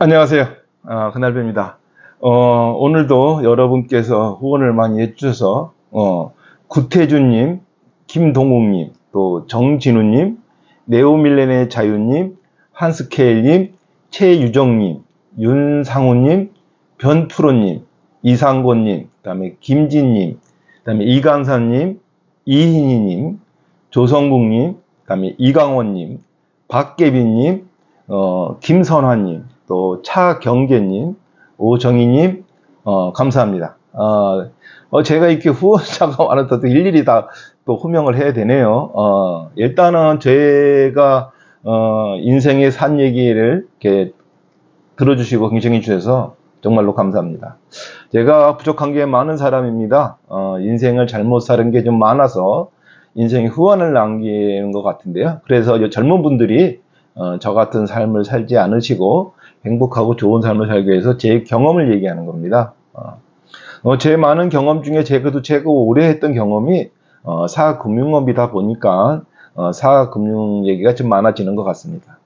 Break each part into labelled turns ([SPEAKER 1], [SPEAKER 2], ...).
[SPEAKER 1] 안녕하세요. 그날배입니다. 오늘도 여러분께서 후원을 많이 해주셔서, 구태준님, 김동욱님, 또 정진우님, 네오밀레의 자유님, 한스케일님, 최유정님, 윤상우님, 변프로님, 이상곤님, 그 다음에 김진님, 그 다음에 이강사님, 이희니님, 조성국님, 그 다음에 이강원님, 박계빈님, 김선화님, 또 차경계님, 오정희님, 감사합니다. 제가 이렇게 후원자가 많아서 일일이 다 또 호명을 해야 되네요. 일단은 제가 인생의 산 얘기를 이렇게 들어주시고 경청해 주셔서 정말로 감사합니다. 제가 부족한 게 많은 사람입니다. 인생을 잘못 사는 게 좀 많아서 인생에 후환을 남기는 것 같은데요. 그래서 젊은 분들이 저 같은 삶을 살지 않으시고 행복하고 좋은 삶을 살기 위해서 제 경험을 얘기하는 겁니다. 제 많은 경험 중에 제가 오래 했던 경험이 사금융업이다 보니까 사금융 얘기가 좀 많아지는 것 같습니다.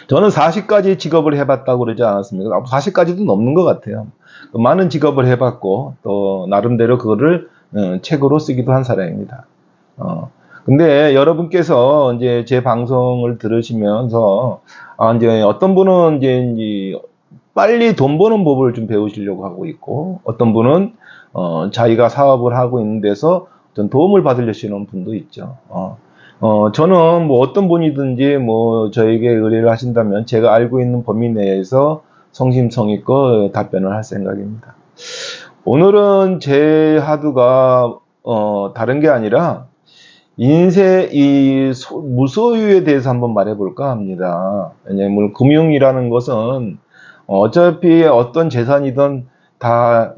[SPEAKER 1] 저는 40가지 직업을 해봤다고 그러지 않았습니까? 40가지도 넘는 것 같아요. 많은 직업을 해봤고 또 나름대로 그거를 책으로 쓰기도 한 사람입니다. 근데 여러분께서 이제 제 방송을 들으시면서 이제 어떤 분은 이제 빨리 돈 버는 법을 좀 배우시려고 하고 있고, 어떤 분은 자기가 사업을 하고 있는 데서 좀 도움을 받으려시는 분도 있죠. 저는 뭐 어떤 분이든지 뭐 저에게 의뢰를 하신다면 제가 알고 있는 범위 내에서 성심성의껏 답변을 할 생각입니다. 오늘은 제 하두가 다른 게 아니라 무소유에 대해서 한번 말해볼까 합니다. 왜냐하면 금융이라는 것은 어차피 어떤 재산이든 다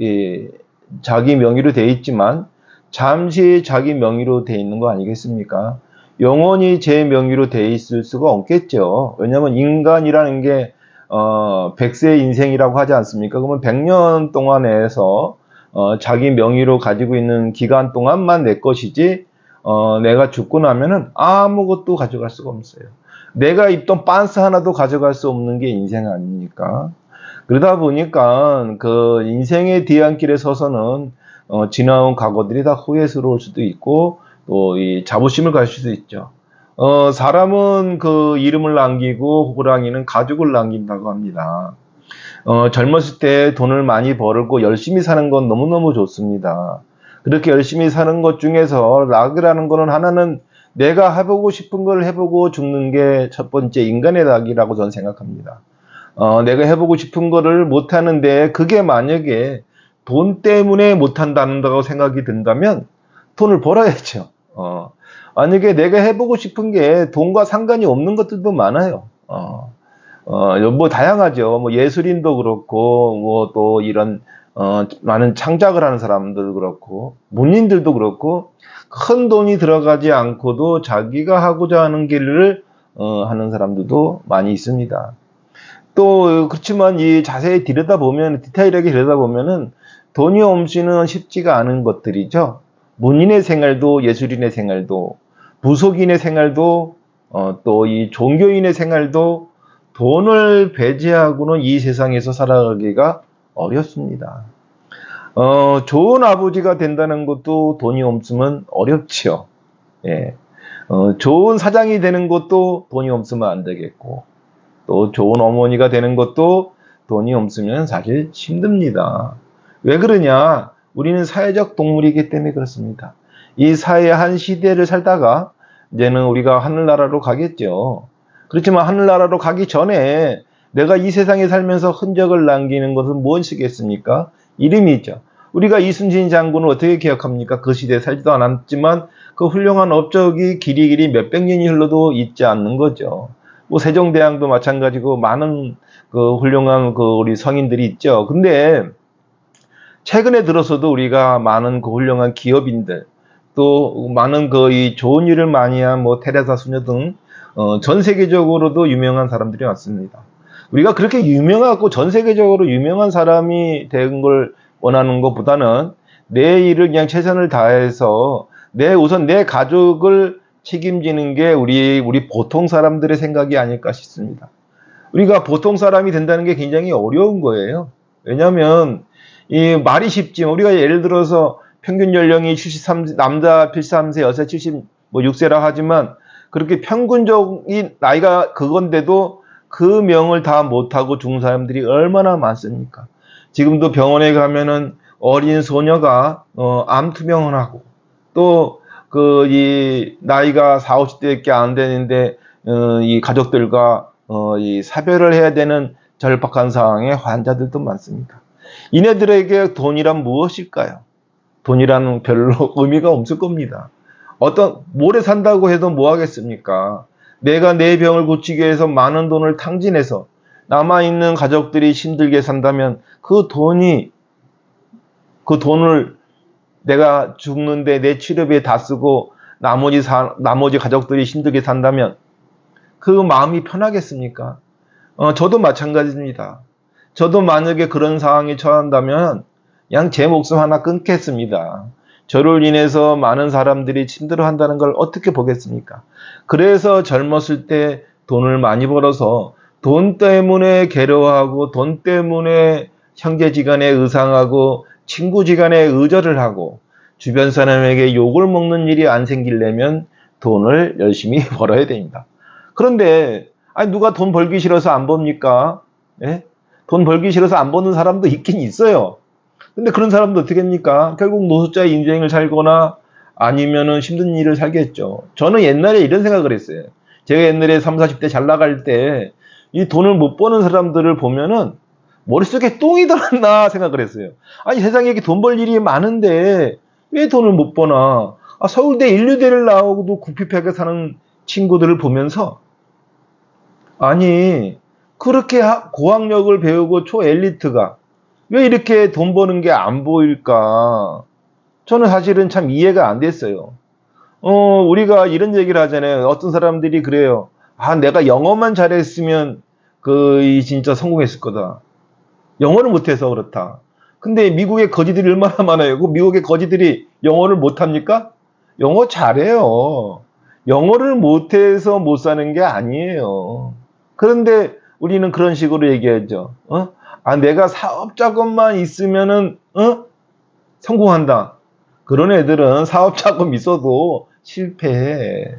[SPEAKER 1] 자기 명의로 돼 있지만 잠시 자기 명의로 돼 있는 거 아니겠습니까? 영원히 제 명의로 돼 있을 수가 없겠죠. 왜냐하면 인간이라는 게 100세 인생이라고 하지 않습니까? 그러면 100년 동안에서 자기 명의로 가지고 있는 기간 동안만 내 것이지 내가 죽고 나면은 아무것도 가져갈 수가 없어요. 내가 입던 빤스 하나도 가져갈 수 없는 게 인생 아닙니까? 그러다 보니까 그 인생의 뒤안길에 서서는 지나온 과거들이 다 후회스러울 수도 있고 또 이 자부심을 가질 수도 있죠. 사람은 그 이름을 남기고 호랑이는 가죽을 남긴다고 합니다. 젊었을 때 돈을 많이 벌고 열심히 사는 건 너무너무 좋습니다. 그렇게 열심히 사는 것 중에서 낙이라는 거는 하나는 내가 해보고 싶은 걸 해보고 죽는 게 첫 번째 인간의 낙이라고 저는 생각합니다. 내가 해보고 싶은 거를 못하는데 그게 만약에 돈 때문에 못한다고 생각이 든다면 돈을 벌어야죠. 만약에 내가 해보고 싶은 게 돈과 상관이 없는 것들도 많아요. 뭐 다양하죠. 뭐 예술인도 그렇고 뭐 또 이런 많은 창작을 하는 사람들도 그렇고 문인들도 그렇고 큰 돈이 들어가지 않고도 자기가 하고자 하는 길을 하는 사람들도 많이 있습니다. 또 그렇지만 이 자세히 들여다보면 디테일하게 들여다보면은 돈이 없이는 쉽지가 않은 것들이죠. 문인의 생활도 예술인의 생활도 부속인의 생활도 또 이 종교인의 생활도 돈을 배제하고는 이 세상에서 살아가기가 어렵습니다. 좋은 아버지가 된다는 것도 돈이 없으면 어렵지요. 예. 좋은 사장이 되는 것도 돈이 없으면 안 되겠고, 또 좋은 어머니가 되는 것도 돈이 없으면 사실 힘듭니다. 왜 그러냐? 우리는 사회적 동물이기 때문에 그렇습니다. 이 사회의 한 시대를 살다가 이제는 우리가 하늘나라로 가겠죠. 그렇지만 하늘나라로 가기 전에 내가 이 세상에 살면서 흔적을 남기는 것은 무엇이겠습니까? 이름이죠. 우리가 이순신 장군을 어떻게 기억합니까? 그 시대에 살지도 않았지만 그 훌륭한 업적이 길이 몇백 년이 흘러도 잊지 않는 거죠. 뭐 세종대왕도 마찬가지고 많은 그 훌륭한 그 우리 성인들이 있죠. 근데 최근에 들어서도 우리가 많은 그 훌륭한 기업인들 또 많은 그 이 좋은 일을 많이 한 뭐 테레사 수녀 등 전 세계적으로도 유명한 사람들이 왔습니다. 우리가 그렇게 유명하고 전 세계적으로 유명한 사람이 된 걸 원하는 것보다는 내 일을 그냥 최선을 다해서 우선 내 가족을 책임지는 게 우리 보통 사람들의 생각이 아닐까 싶습니다. 우리가 보통 사람이 된다는 게 굉장히 어려운 거예요. 왜냐하면 이 말이 쉽지만 우리가 예를 들어서 평균 연령이 73, 남자 73세, 여자 76세라 하지만 그렇게 평균적인 나이가 그건데도 그 명을 다 못하고 죽은 사람들이 얼마나 많습니까? 지금도 병원에 가면은 어린 소녀가 암 투병을 하고 또 이 나이가 40, 50대밖에 안 되는데 이 가족들과 이 사별을 해야 되는 절박한 상황의 환자들도 많습니다. 이네들에게 돈이란 무엇일까요? 돈이란 별로 의미가 없을 겁니다. 모래 산다고 해도 뭐 하겠습니까? 내가 내 병을 고치기 위해서 많은 돈을 탕진해서 남아있는 가족들이 힘들게 산다면 그 돈을 내가 죽는데 내 치료비에 다 쓰고 나머지 가족들이 힘들게 산다면 그 마음이 편하겠습니까? 저도 마찬가지입니다. 저도 만약에 그런 상황에 처한다면 그냥 제 목숨 하나 끊겠습니다. 저를 인해서 많은 사람들이 힘들어한다는 걸 어떻게 보겠습니까? 그래서 젊었을 때 돈을 많이 벌어서 돈 때문에 괴로워하고 돈 때문에 형제지간에 의상하고 친구지간에 의절을 하고 주변 사람에게 욕을 먹는 일이 안 생기려면 돈을 열심히 벌어야 됩니다. 그런데 누가 돈 벌기 싫어서 안 법니까? 예? 돈 벌기 싫어서 안 버는 사람도 있긴 있어요. 근데 그런 사람도 어떻게 합니까? 결국 노숙자의 인생을 살거나 아니면은 힘든 일을 살겠죠. 저는 옛날에 이런 생각을 했어요. 제가 옛날에 30, 40대 잘 나갈 때 이 돈을 못 버는 사람들을 보면은 머릿속에 똥이 들었나 생각을 했어요. 아니 세상에 이렇게 돈 벌 일이 많은데 왜 돈을 못 버나? 서울대 인류대를 나오고도 궁핍하게 사는 친구들을 보면서 아니 그렇게 고학력을 배우고 초엘리트가 왜 이렇게 돈 버는 게 안 보일까? 저는 사실은 참 이해가 안 됐어요. 우리가 이런 얘기를 하잖아요. 어떤 사람들이 그래요. 내가 영어만 잘했으면 진짜 성공했을 거다. 영어를 못해서 그렇다. 근데 미국의 거지들이 얼마나 많아요. 그 미국의 거지들이 영어를 못합니까? 영어 잘해요. 영어를 못해서 못 사는 게 아니에요. 그런데 우리는 그런 식으로 얘기하죠. 내가 사업 자금만 있으면은 성공한다. 그런 애들은 사업 자금 있어도 실패해.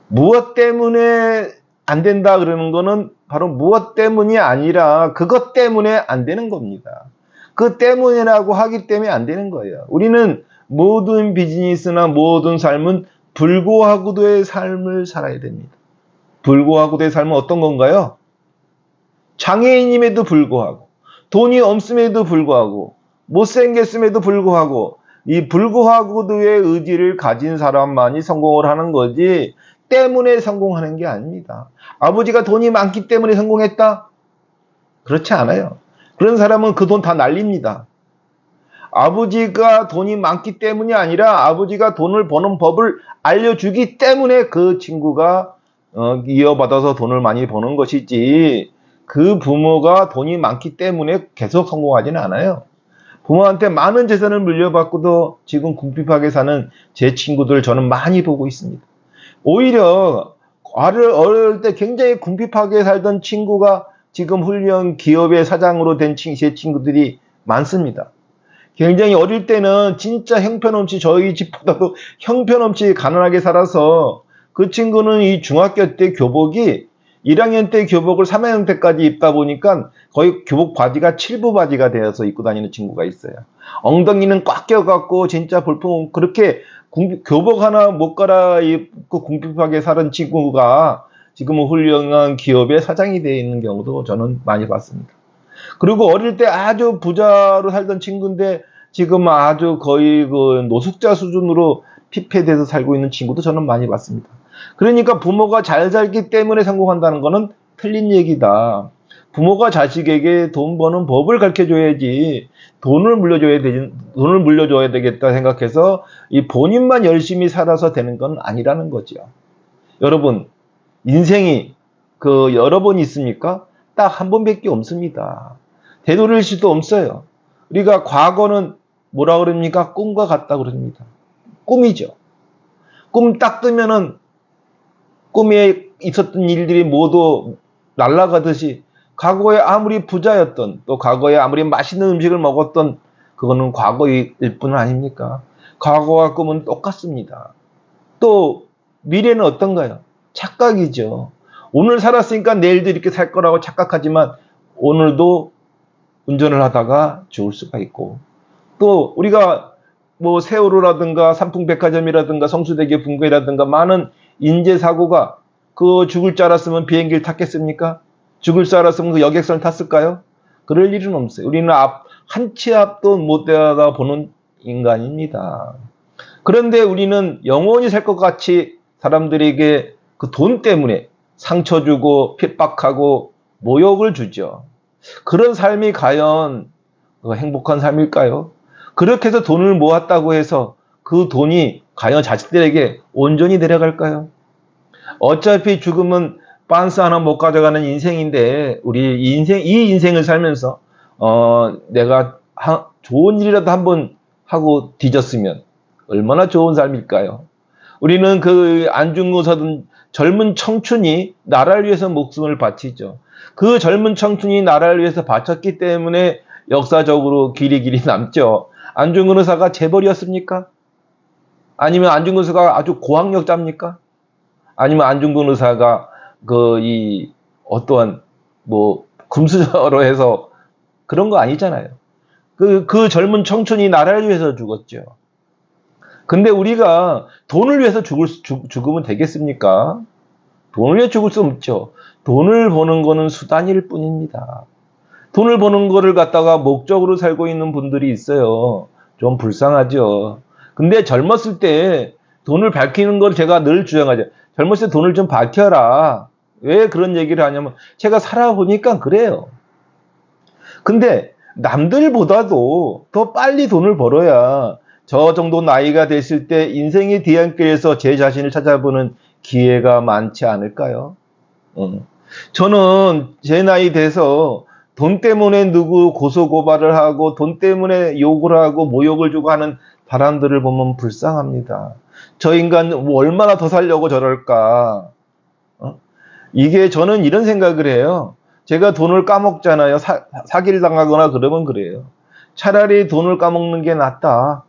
[SPEAKER 1] 무엇 때문에 안 된다 그러는 거는 바로 무엇 때문이 아니라 그것 때문에 안 되는 겁니다. 그 때문이라고 하기 때문에 안 되는 거예요. 우리는 모든 비즈니스나 모든 삶은 불구하고도의 삶을 살아야 됩니다. 불구하고도의 삶은 어떤 건가요? 장애인임에도 불구하고, 돈이 없음에도 불구하고, 못생겼음에도 불구하고, 이 불구하고도의 의지를 가진 사람만이 성공을 하는 거지 때문에 성공하는 게 아닙니다. 아버지가 돈이 많기 때문에 성공했다? 그렇지 않아요. 그런 사람은 그 돈 다 날립니다. 아버지가 돈이 많기 때문이 아니라 아버지가 돈을 버는 법을 알려주기 때문에 그 친구가 이어받아서 돈을 많이 버는 것이지 그 부모가 돈이 많기 때문에 계속 성공하지는 않아요. 부모한테 많은 재산을 물려받고도 지금 궁핍하게 사는 제 친구들 저는 많이 보고 있습니다. 오히려 어릴 때 굉장히 궁핍하게 살던 친구가 지금 훌륭한 기업의 사장으로 된 제 친구들이 많습니다. 굉장히 어릴 때는 진짜 형편없이 저희 집보다도 형편없이 가난하게 살아서 그 친구는 이 중학교 때 교복이 1학년 때 교복을 3학년 때까지 입다 보니까 거의 교복 바지가 7부 바지가 되어서 입고 다니는 친구가 있어요. 엉덩이는 꽉 껴갖고 진짜 볼품 그렇게 교복 하나 못 갈아입고 궁핍하게 사는 친구가 지금은 훌륭한 기업의 사장이 되어 있는 경우도 저는 많이 봤습니다. 그리고 어릴 때 아주 부자로 살던 친구인데 지금 아주 거의 그 노숙자 수준으로 피폐돼서 살고 있는 친구도 저는 많이 봤습니다. 그러니까 부모가 잘 살기 때문에 성공한다는 것은 틀린 얘기다. 부모가 자식에게 돈 버는 법을 가르쳐줘야지 돈을 물려줘야 되겠다 생각해서 이 본인만 열심히 살아서 되는 건 아니라는 거죠. 여러분, 인생이 여러 번 있습니까? 딱 한 번밖에 없습니다. 되돌릴 수도 없어요. 우리가 과거는 뭐라 그럽니까? 꿈과 같다 그럽니다. 꿈이죠. 꿈 딱 뜨면은 꿈에 있었던 일들이 모두 날아가듯이 과거에 아무리 부자였던 또 과거에 아무리 맛있는 음식을 먹었던 그거는 과거일 뿐 아닙니까? 과거와 꿈은 똑같습니다. 또 미래는 어떤가요? 착각이죠. 오늘 살았으니까 내일도 이렇게 살 거라고 착각하지만 오늘도 운전을 하다가 죽을 수가 있고 또 우리가 뭐 세월호라든가 삼풍백화점이라든가 성수대교 붕괴라든가 많은 인재사고가 그 죽을 줄 알았으면 비행기를 탔겠습니까? 죽을 줄 알았으면 그 여객선을 탔을까요? 그럴 일은 없어요. 우리는 한 치 앞도 못 내다보는 인간입니다. 그런데 우리는 영원히 살 것 같이 사람들에게 그 돈 때문에 상처 주고 핍박하고 모욕을 주죠. 그런 삶이 과연 행복한 삶일까요? 그렇게 해서 돈을 모았다고 해서 그 돈이 과연 자식들에게 온전히 내려갈까요? 어차피 죽음은 빤스 하나 못 가져가는 인생인데 우리 이 인생을 살면서 내가 좋은 일이라도 한번 하고 뒤졌으면 얼마나 좋은 삶일까요? 우리는 그 안중근서든 젊은 청춘이 나라를 위해서 목숨을 바치죠. 그 젊은 청춘이 나라를 위해서 바쳤기 때문에 역사적으로 길이 남죠. 안중근 의사가 재벌이었습니까? 아니면 안중근 의사가 아주 고학력자입니까? 아니면 안중근 의사가 어떠한 금수저로 해서 그런 거 아니잖아요. 그 젊은 청춘이 나라를 위해서 죽었죠. 근데 우리가 돈을 위해서 죽으면 되겠습니까? 돈을 위해 죽을 수 없죠. 돈을 버는 거는 수단일 뿐입니다. 돈을 버는 거를 갖다가 목적으로 살고 있는 분들이 있어요. 좀 불쌍하죠. 근데 젊었을 때 돈을 밝히는 걸 제가 늘 주장하죠. 젊었을 때 돈을 좀 밝혀라. 왜 그런 얘기를 하냐면 제가 살아보니까 그래요. 근데 남들보다도 더 빨리 돈을 벌어야 저 정도 나이가 됐을 때 인생의 뒤안길에서 제 자신을 찾아보는 기회가 많지 않을까요? 저는 제 나이 돼서 돈 때문에 누구 고소고발을 하고 돈 때문에 욕을 하고 모욕을 주고 하는 사람들을 보면 불쌍합니다. 저 인간 얼마나 더 살려고 저럴까? 이게 저는 이런 생각을 해요. 제가 돈을 까먹잖아요. 사기를 당하거나 그러면 그래요. 차라리 돈을 까먹는 게 낫다.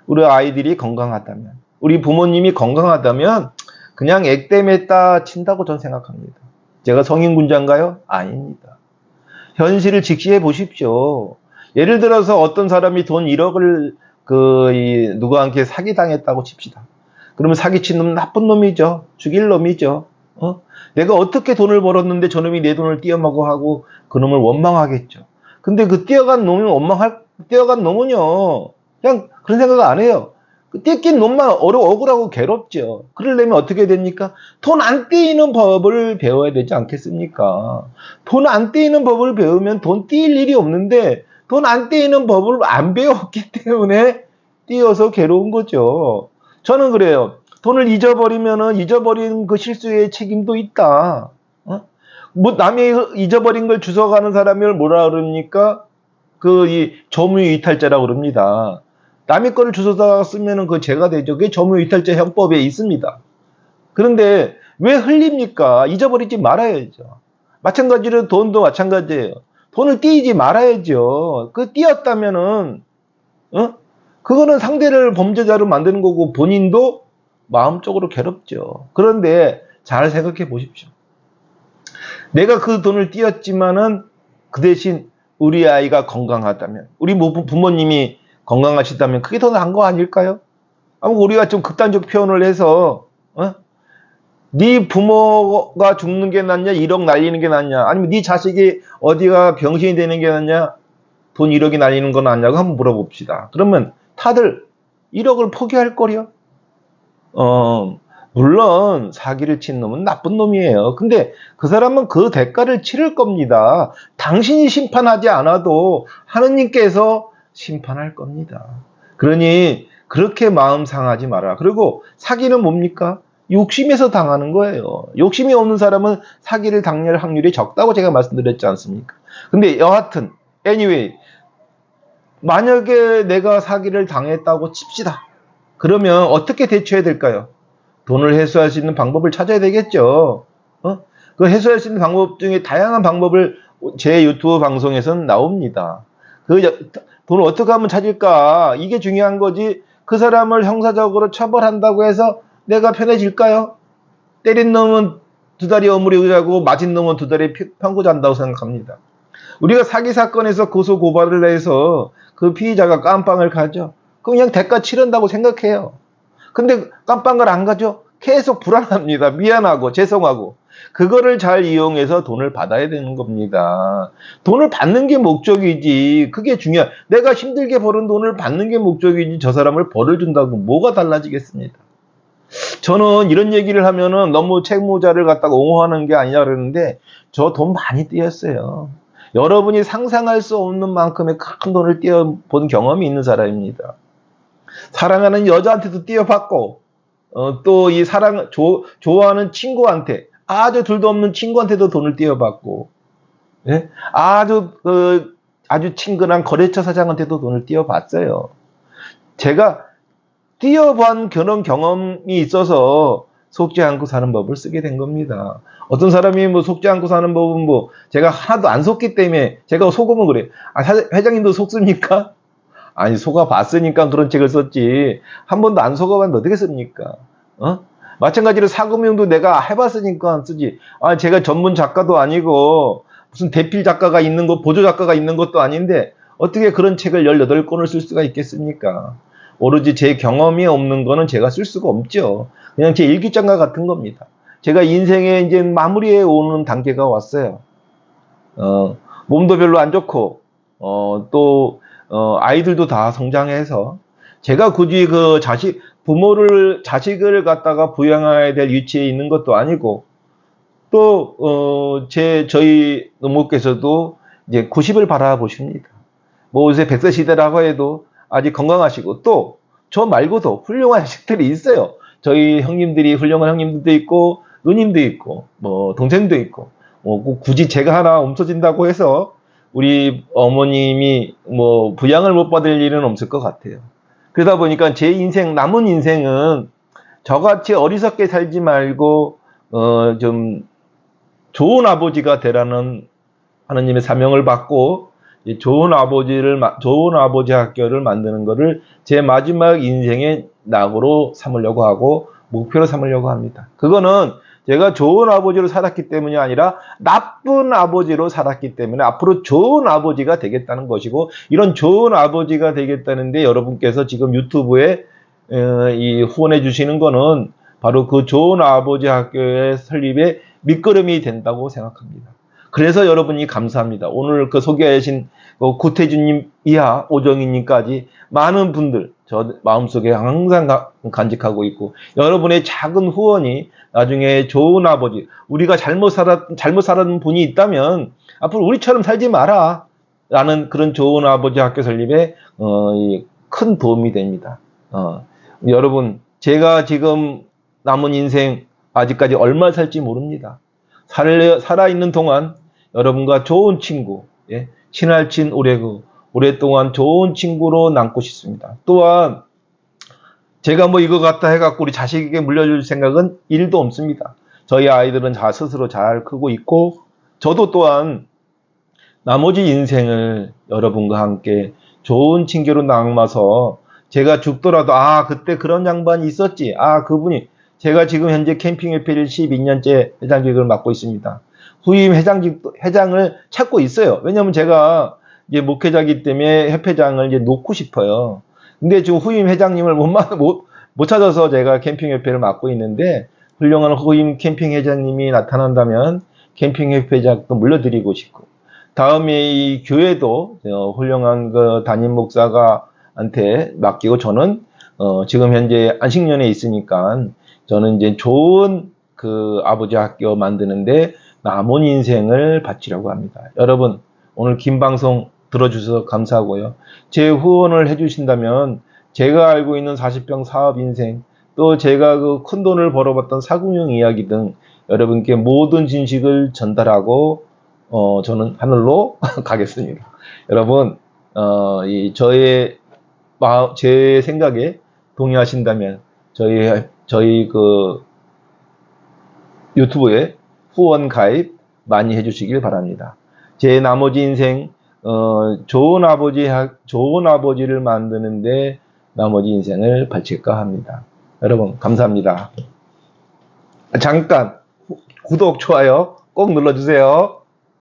[SPEAKER 1] 우리 아이들이 건강하다면, 우리 부모님이 건강하다면 그냥 액땜했다 친다고 저는 생각합니다. 제가 성인군자인가요? 아닙니다. 현실을 직시해 보십시오. 예를 들어서 어떤 사람이 돈 1억을 누구와 함께 사기당했다고 칩시다. 그러면 사기친 놈은 나쁜 놈이죠. 죽일 놈이죠. 내가 어떻게 돈을 벌었는데 저놈이 내 돈을 띄어먹어 하고 그놈을 원망하겠죠. 근데 그 뛰어간 놈은요, 그냥 그런 생각 안 해요. 떼낀 놈만 억울하고 괴롭죠. 그러려면 어떻게 됩니까? 돈 안 떼이는 법을 배워야 되지 않겠습니까? 돈 안 떼이는 법을 배우면 돈 떼일 일이 없는데 돈 안 떼이는 법을 안 배웠기 때문에 떼어서 괴로운 거죠. 저는 그래요. 돈을 잊어버리면은 잊어버린 그 실수의 책임도 있다. 남이 잊어버린 걸 주워가는 사람을 뭐라 그럽니까? 이 점유이탈자라고 그럽니다. 남의 거를 주워다가 쓰면은 그 죄가 되죠. 그게 점유이탈자 형법에 있습니다. 그런데 왜 흘립니까? 잊어버리지 말아야죠. 마찬가지로 돈도 마찬가지예요. 돈을 띄이지 말아야죠. 띄었다면은, 그거는 상대를 범죄자로 만드는 거고 본인도 마음적으로 괴롭죠. 그런데 잘 생각해 보십시오. 내가 그 돈을 띄었지만은 그 대신 우리 아이가 건강하다면, 우리 부모님이 건강하시다면 그게 더 나은 거 아닐까요? 우리가 좀 극단적 표현을 해서 네 부모가 죽는 게 낫냐 1억 날리는 게 낫냐 아니면 네 자식이 어디가 병신이 되는 게 낫냐 돈 1억이 날리는 건 낫냐고 한번 물어봅시다. 그러면 다들 1억을 포기할 거려? 물론 사기를 친 놈은 나쁜 놈이에요. 근데 그 사람은 그 대가를 치를 겁니다. 당신이 심판하지 않아도 하느님께서 심판할 겁니다. 그러니 그렇게 마음 상하지 마라. 그리고 사기는 뭡니까? 욕심에서 당하는 거예요. 욕심이 없는 사람은 사기를 당할 확률이 적다고 제가 말씀드렸지 않습니까? 근데 여하튼 anyway 만약에 내가 사기를 당했다고 칩시다. 그러면 어떻게 대처해야 될까요? 돈을 회수할 수 있는 방법을 찾아야 되겠죠. 그 해소할 수 있는 방법 중에 다양한 방법을 제 유튜브 방송에서는 나옵니다. 그 돈을 어떻게 하면 찾을까? 이게 중요한 거지. 그 사람을 형사적으로 처벌한다고 해서 내가 편해질까요? 때린 놈은 두 다리 어무리고 맞은 놈은 두 다리 평고 잔다고 생각합니다. 우리가 사기 사건에서 고소 고발을 해서 그 피의자가 깜빵을 가죠. 그럼 그냥 대가 치른다고 생각해요. 근데 깜빵을 안 가죠. 계속 불안합니다. 미안하고 죄송하고. 그거를 잘 이용해서 돈을 받아야 되는 겁니다. 돈을 받는 게 목적이지. 그게 중요해. 내가 힘들게 버는 돈을 받는 게 목적이지 저 사람을 벌을 준다고 뭐가 달라지겠습니까? 저는 이런 얘기를 하면은 너무 채무자를 갖다가 옹호하는 게 아니라 그러는데 저 돈 많이 띄었어요. 여러분이 상상할 수 없는 만큼의 큰 돈을 띄어본 경험이 있는 사람입니다. 사랑하는 여자한테도 띄어봤고 또 이 좋아하는 친구한테 아주 둘도 없는 친구한테도 돈을 띄어봤고 예? 아주 친근한 거래처 사장한테도 돈을 띄어봤어요. 제가 띄어본 그런 경험이 있어서 속지 않고 사는 법을 쓰게 된 겁니다. 어떤 사람이 뭐 속지 않고 사는 법은 뭐 제가 하나도 안 속기 때문에 제가 속으면 그래요. 아, 회장님도 속습니까? 아니 속아봤으니까 그런 책을 썼지 한 번도 안 속아봤는데 어떻게 씁니까? 마찬가지로 사금융도 내가 해봤으니까 쓰지. 아 제가 전문 작가도 아니고 무슨 대필 작가가 있는 거 보조 작가가 있는 것도 아닌데 어떻게 그런 책을 18권을 쓸 수가 있겠습니까? 오로지 제 경험이 없는 거는 제가 쓸 수가 없죠. 그냥 제 일기장과 같은 겁니다. 제가 인생에 이제 마무리해 오는 단계가 왔어요. 몸도 별로 안 좋고 또 아이들도 다 성장해서 제가 굳이 그 자식을 갖다가 부양해야 될 위치에 있는 것도 아니고 또 저희 노모께서도 이제 90을 바라보십니다. 뭐 요새 100세 시대라고 해도 아직 건강하시고 또 저 말고도 훌륭한 자식들이 있어요. 저희 형님들이 훌륭한 형님들도 있고 누님도 있고 뭐 동생도 있고 뭐 굳이 제가 하나 없어진다고 해서 우리 어머님이 뭐 부양을 못 받을 일은 없을 것 같아요. 그러다 보니까 제 인생 남은 인생은 저같이 어리석게 살지 말고 좀 좋은 아버지가 되라는 하나님의 사명을 받고 좋은 아버지 학교를 만드는 것을 제 마지막 인생의 낙으로 삼으려고 하고 목표로 삼으려고 합니다. 그거는 제가 좋은 아버지로 살았기 때문이 아니라 나쁜 아버지로 살았기 때문에 앞으로 좋은 아버지가 되겠다는 것이고 이런 좋은 아버지가 되겠다는데 여러분께서 지금 유튜브에 이 후원해 주시는 거는 바로 그 좋은 아버지 학교의 설립에 밑거름이 된다고 생각합니다. 그래서 여러분이 감사합니다. 오늘 그 소개하신 구태준님 이하 오정희님까지 많은 분들 저 마음속에 항상 간직하고 있고 여러분의 작은 후원이 나중에 좋은 아버지 우리가 잘못 살았는 분이 있다면 앞으로 우리처럼 살지 마라 라는 그런 좋은 아버지 학교 설립에 큰 도움이 됩니다. 여러분 제가 지금 남은 인생 아직까지 얼마 살지 모릅니다. 살아있는 동안 여러분과 좋은 친구, 친할친 오랫동안 좋은 친구로 남고 싶습니다. 또한 제가 뭐 이거 갖다 해갖고 우리 자식에게 물려줄 생각은 1도 없습니다. 저희 아이들은 스스로 잘 크고 있고 저도 또한 나머지 인생을 여러분과 함께 좋은 친구로 남아서 제가 죽더라도 그때 그런 양반이 있었지. 그분이 제가 지금 현재 캠핑협회를 12년째 회장직을 맡고 있습니다. 후임 회장을 찾고 있어요. 왜냐면 제가 이제 목회자이기 때문에 협회장을 이제 놓고 싶어요. 근데 지금 후임 회장님을 못 찾아서 제가 캠핑협회를 맡고 있는데 훌륭한 후임 캠핑 회장님이 나타난다면 캠핑협회장도 물려드리고 싶고 다음에 이 교회도 훌륭한 그 담임 목사가한테 맡기고 저는 지금 현재 안식년에 있으니까 저는 이제 좋은 그 아버지 학교 만드는데 남은 인생을 바치려고 합니다. 여러분 오늘 긴 방송 들어주셔서 감사하고요. 제 후원을 해주신다면 제가 알고 있는 40평 사업 인생 또 제가 그 큰 돈을 벌어봤던 사금융 이야기 등 여러분께 모든 진식을 전달하고 저는 하늘로 가겠습니다. 여러분 제 생각에 동의하신다면 저희 그 유튜브에 후원 가입 많이 해주시길 바랍니다. 제 나머지 인생 좋은 아버지를 만드는데 나머지 인생을 바칠까 합니다. 여러분 감사합니다. 잠깐 구독, 좋아요 꼭 눌러주세요.